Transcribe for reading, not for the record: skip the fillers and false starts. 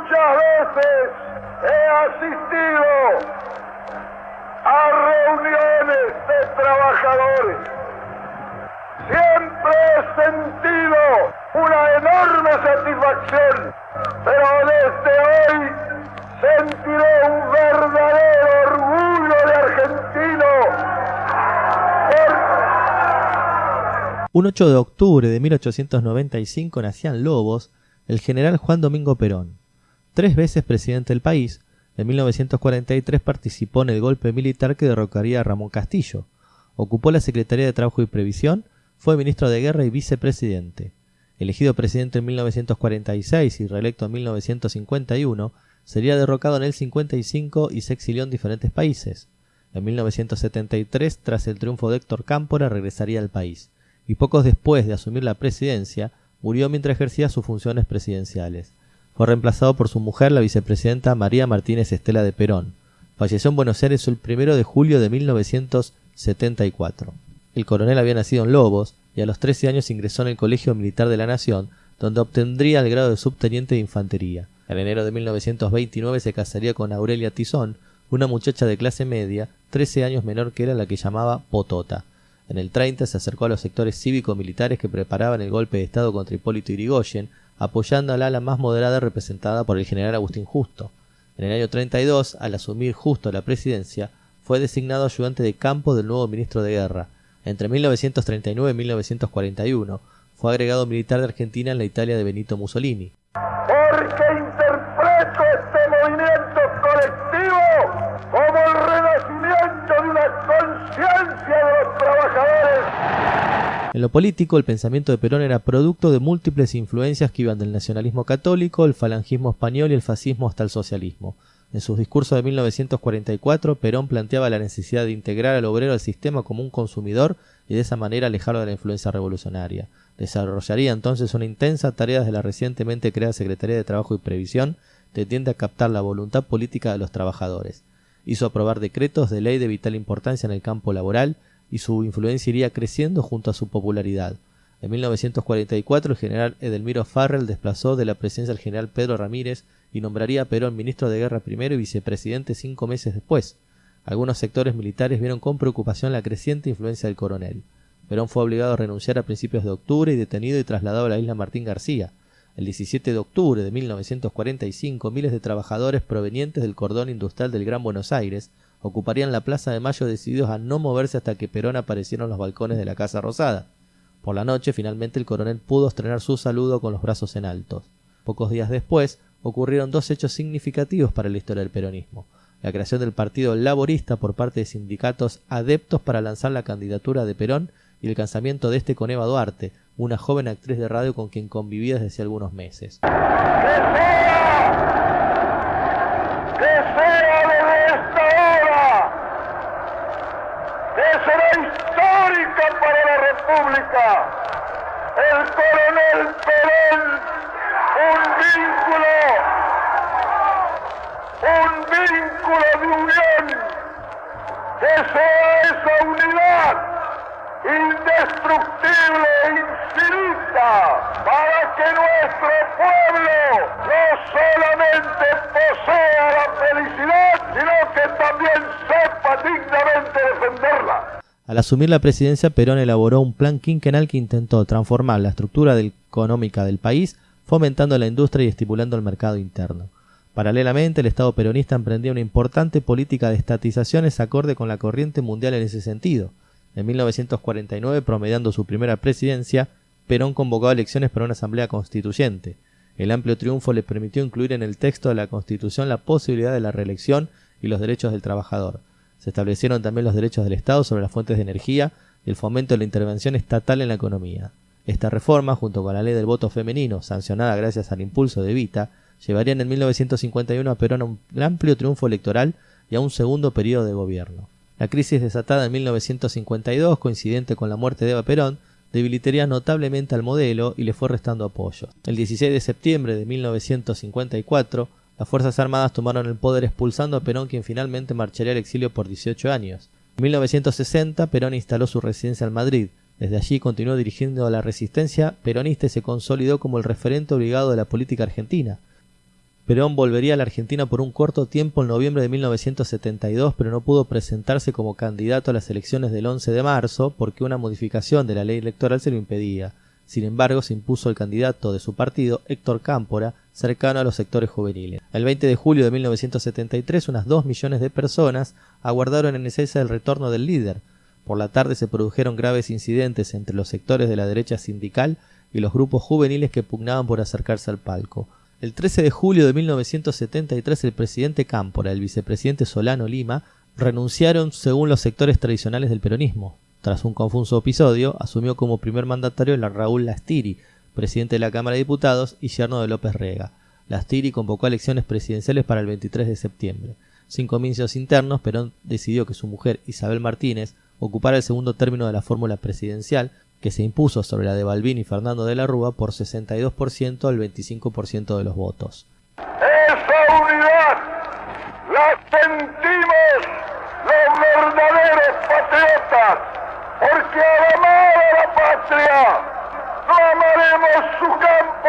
Muchas veces he asistido a reuniones de trabajadores. Siempre he sentido una enorme satisfacción, pero desde hoy sentiré un verdadero orgullo de argentino. Un 8 de octubre de 1895 nacía en Lobos el general Juan Domingo Perón. 3 veces presidente del país, en 1943 participó en el golpe militar que derrocaría a Ramón Castillo. Ocupó la Secretaría de Trabajo y Previsión, fue ministro de Guerra y vicepresidente. Elegido presidente en 1946 y reelecto en 1951, sería derrocado en el 55 y se exilió en diferentes países. En 1973, tras el triunfo de Héctor Cámpora, regresaría al país, y pocos después de asumir la presidencia, murió mientras ejercía sus funciones presidenciales. Fue reemplazado por su mujer, la vicepresidenta María Martínez Estela de Perón. Falleció en Buenos Aires el 1 de julio de 1974. El coronel había nacido en Lobos y a los 13 años ingresó en el Colegio Militar de la Nación, donde obtendría el grado de subteniente de infantería. En enero de 1929 se casaría con Aurelia Tizón, una muchacha de clase media, 13 años menor que él, a la que llamaba Potota. En el 30 se acercó a los sectores cívico-militares que preparaban el golpe de Estado contra Hipólito Yrigoyen, apoyando al ala más moderada representada por el general Agustín Justo. En el año 32, al asumir Justo la presidencia, fue designado ayudante de campo del nuevo ministro de Guerra. Entre 1939 y 1941, fue agregado militar de Argentina en la Italia de Benito Mussolini. Porque interpreto este movimiento colectivo como el renacimiento de una conciencia de los trabajadores. En lo político, el pensamiento de Perón era producto de múltiples influencias que iban del nacionalismo católico, el falangismo español y el fascismo hasta el socialismo. En sus discursos de 1944, Perón planteaba la necesidad de integrar al obrero al sistema como un consumidor y de esa manera alejarlo de la influencia revolucionaria. Desarrollaría entonces una intensa tarea desde la recientemente creada Secretaría de Trabajo y Previsión, tendiente a captar la voluntad política de los trabajadores. Hizo aprobar decretos de ley de vital importancia en el campo laboral y su influencia iría creciendo junto a su popularidad. En 1944 el general Edelmiro Farrell desplazó de la presidencia al general Pedro Ramírez y nombraría a Perón ministro de Guerra primero y vicepresidente 5 meses después. Algunos sectores militares vieron con preocupación la creciente influencia del coronel. Perón fue obligado a renunciar a principios de octubre y detenido y trasladado a la isla Martín García. El 17 de octubre de 1945, miles de trabajadores provenientes del cordón industrial del Gran Buenos Aires ocuparían la Plaza de Mayo decididos a no moverse hasta que Perón apareciera en los balcones de la Casa Rosada. Por la noche, finalmente el coronel pudo estrenar su saludo con los brazos en alto. Pocos días después, ocurrieron 2 hechos significativos para la historia del peronismo: la creación del Partido Laborista por parte de sindicatos adeptos para lanzar la candidatura de Perón y el casamiento de este con Eva Duarte, una joven actriz de radio con quien convivía desde hace algunos meses. ¡Que sea desde esta hora, que será histórica para la República, el coronel Perón, un vínculo de unión, que sea esa unidad indestructible e infinita, para que nuestro pueblo no solamente posea la felicidad, sino que también sepa dignamente defenderla. Al asumir la presidencia, Perón elaboró un plan quinquenal que intentó transformar la estructura económica del país, fomentando la industria y estimulando el mercado interno. Paralelamente, el Estado peronista emprendía una importante política de estatizaciones acorde con la corriente mundial en ese sentido. En 1949, promediando su primera presidencia, Perón convocó elecciones para una asamblea constituyente. El amplio triunfo le permitió incluir en el texto de la Constitución la posibilidad de la reelección y los derechos del trabajador. Se establecieron también los derechos del Estado sobre las fuentes de energía y el fomento de la intervención estatal en la economía. Esta reforma, junto con la ley del voto femenino, sancionada gracias al impulso de Evita, llevarían en 1951 a Perón a un amplio triunfo electoral y a un segundo periodo de gobierno. La crisis desatada en 1952, coincidente con la muerte de Eva Perón, debilitaría notablemente al modelo y le fue restando apoyo. El 16 de septiembre de 1954, las Fuerzas Armadas tomaron el poder expulsando a Perón, quien finalmente marcharía al exilio por 18 años. En 1960, Perón instaló su residencia en Madrid. Desde allí continuó dirigiendo a la resistencia peronista y se consolidó como el referente obligado de la política argentina. Perón volvería a la Argentina por un corto tiempo en noviembre de 1972, pero no pudo presentarse como candidato a las elecciones del 11 de marzo porque una modificación de la ley electoral se lo impedía. Sin embargo, se impuso el candidato de su partido, Héctor Cámpora, cercano a los sectores juveniles. El 20 de julio de 1973, unas 2 millones de personas aguardaron en Ezeiza el retorno del líder. Por la tarde se produjeron graves incidentes entre los sectores de la derecha sindical y los grupos juveniles que pugnaban por acercarse al palco. El 13 de julio de 1973, el presidente Cámpora y el vicepresidente Solano Lima renunciaron según los sectores tradicionales del peronismo. Tras un confuso episodio, asumió como primer mandatario a Raúl Lastiri, presidente de la Cámara de Diputados y yerno de López Rega. Lastiri convocó a elecciones presidenciales para el 23 de septiembre. Sin comicios internos, Perón decidió que su mujer, Isabel Martínez, ocupara el segundo término de la fórmula presidencial, que se impuso sobre la de Balbín y Fernando de la Rúa por 62% al 25% de los votos. Esa unidad la sentimos los verdaderos patriotas, porque al amar a la patria no amaremos su campo